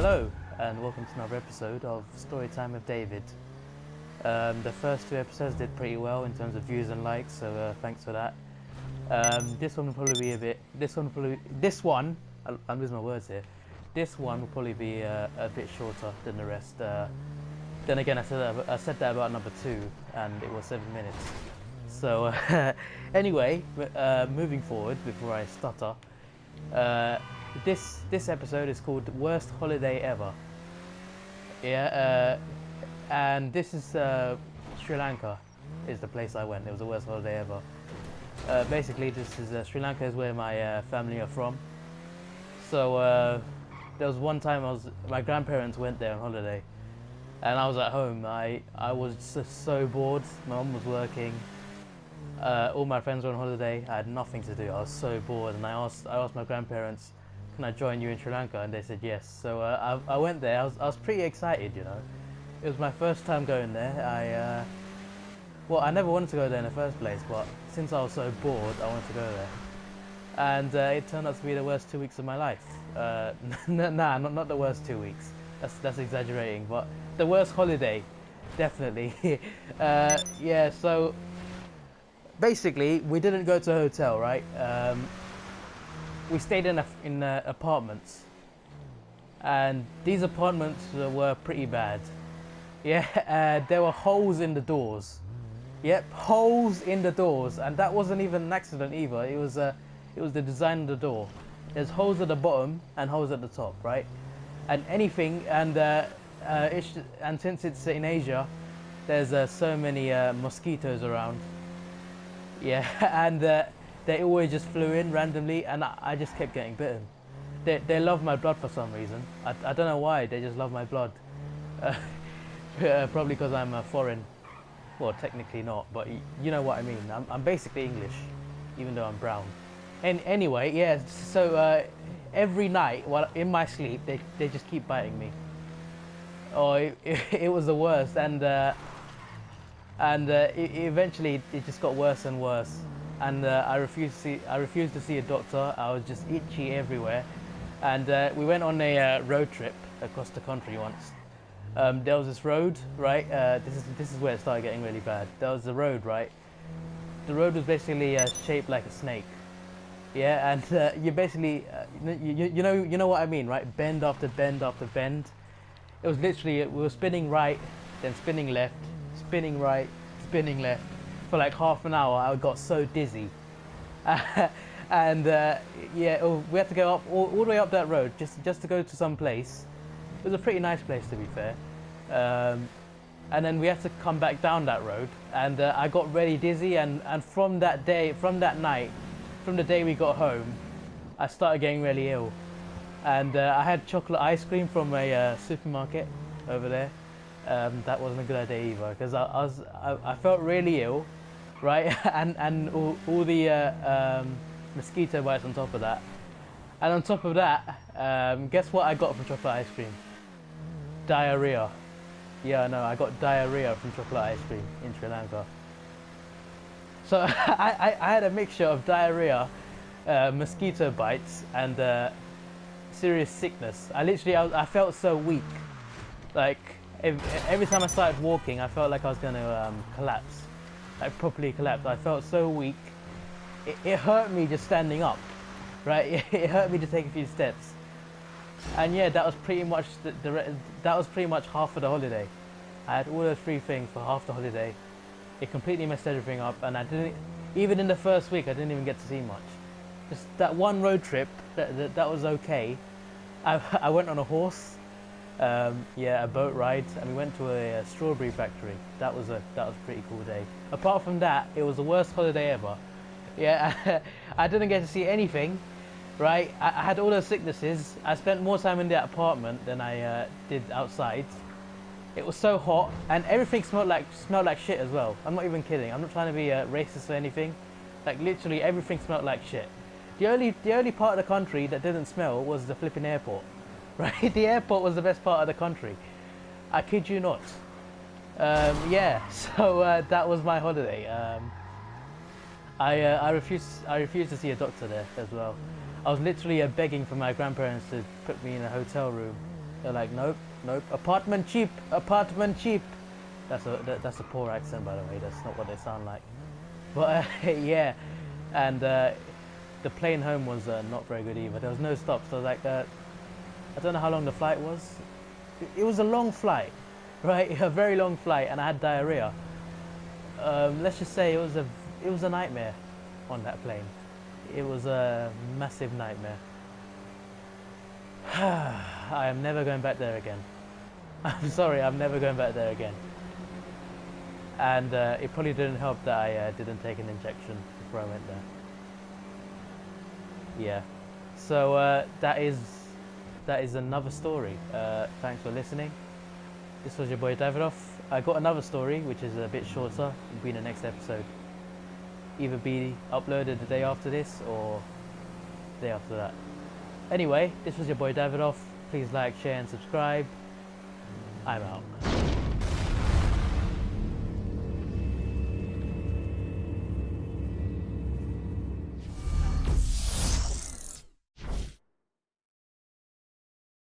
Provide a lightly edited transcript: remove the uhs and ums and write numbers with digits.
Hello and welcome to another episode of Storytime with David. The first two episodes did pretty well in terms of views and likes, so thanks for that. This one will probably be I'm losing my words here. This one will probably be a bit shorter than the rest. Then again, I said that about number 2 and it was 7 minutes. So anyway, moving forward before I stutter. This episode is called Worst Holiday Ever. Yeah, and this is Sri Lanka is the place I went. It was the worst holiday ever. Basically, this is Sri Lanka is where my family are from. So there was one time my grandparents went there on holiday, and I was at home. I was just so bored. My mum was working. All my friends were on holiday. I had nothing to do. I was so bored, and I asked my grandparents, "Can I join you in Sri Lanka?" And they said yes. So I went there. I was pretty excited, you know. It was my first time going there. I never wanted to go there in the first place, but since I was so bored, I wanted to go there. And it turned out to be the worst 2 weeks of my life. Nah, not the worst 2 weeks. That's exaggerating, but the worst holiday, definitely. Yeah. So basically, we didn't go to a hotel, right? We stayed in apartments, and these apartments were pretty bad. Yeah, there were holes in the doors. Yep, holes in the doors, and that wasn't even an accident either. It was the design of the door. There's holes at the bottom and holes at the top, right? And since it's in Asia, there's so many mosquitoes around. Yeah, and they always just flew in randomly, and I just kept getting bitten. They love my blood for some reason. I don't know why. They just love my blood. Probably because I'm foreign. Well, technically not, but you know what I mean. I'm basically English, even though I'm brown. And anyway, yeah. So every night, while in my sleep, they just keep biting me. Oh, it was the worst, and eventually it just got worse and worse. And I refused to see a doctor. I was just itchy everywhere. And we went on a road trip across the country once. There was this road, right? This is where it started getting really bad. There was the road, right? The road was basically shaped like a snake. Yeah, and you basically, you know what I mean, right? Bend after bend after bend. It was literally, we were spinning right, then spinning left, spinning right, spinning left. For like half an hour, I got so dizzy. And yeah, we had to go up all the way up that road just to go to some place. It was a pretty nice place, to be fair. And then we had to come back down that road, and I got really dizzy. And from that night, from the day we got home, I started getting really ill. And I had chocolate ice cream from a supermarket over there. That wasn't a good idea either, because I felt really ill, right? and all the mosquito bites on top of that. And on top of that, guess what I got from chocolate ice cream? Diarrhea. Yeah, no, I got diarrhea from chocolate ice cream in Sri Lanka. So I had a mixture of diarrhea, mosquito bites, and serious sickness. I felt so weak. Like every time I started walking, I felt like I was going to collapse, like properly collapse. I felt so weak. It hurt me just standing up, right? It hurt me to take a few steps. And yeah, that was pretty much that was pretty much half of the holiday. I had all those 3 things for half the holiday. It completely messed everything up, and I didn't even in the first week. I didn't even get to see much. Just that one road trip that was okay. I went on a horse, yeah, a boat ride, and we went to a strawberry factory. That was a pretty cool day. Apart from that, it was the worst holiday ever. Yeah, I didn't get to see anything. Right, I had all those sicknesses. I spent more time in the apartment than I did outside. It was so hot, and everything smelled like shit as well. I'm not even kidding. I'm not trying to be racist or anything. Like literally everything smelled like shit. The only part of the country that didn't smell was the flipping airport. Right, the airport was the best part of the country. I kid you not. Yeah, so that was my holiday. I refused to see a doctor there as well. I was literally begging for my grandparents to put me in a hotel room. They're like, nope, nope, apartment cheap, apartment cheap. That's a poor accent, by the way. That's not what they sound like. But yeah, and the plane home was not very good either. There was no stops. So like, I don't know how long the flight was. It was a long flight, right? A very long flight, and I had diarrhea. Let's just say it was a nightmare on that plane. It was a massive nightmare. I am never going back there again. I'm sorry, I'm never going back there again. And it probably didn't help that I didn't take an injection before I went there. Yeah. So that is another story. Thanks for listening. This was your boy Davidoff. I got another story which is a bit shorter. It'll be in the next episode. Either be uploaded the day after this or the day after that. Anyway, this was your boy Davidoff. Please like, share and subscribe. I'm out.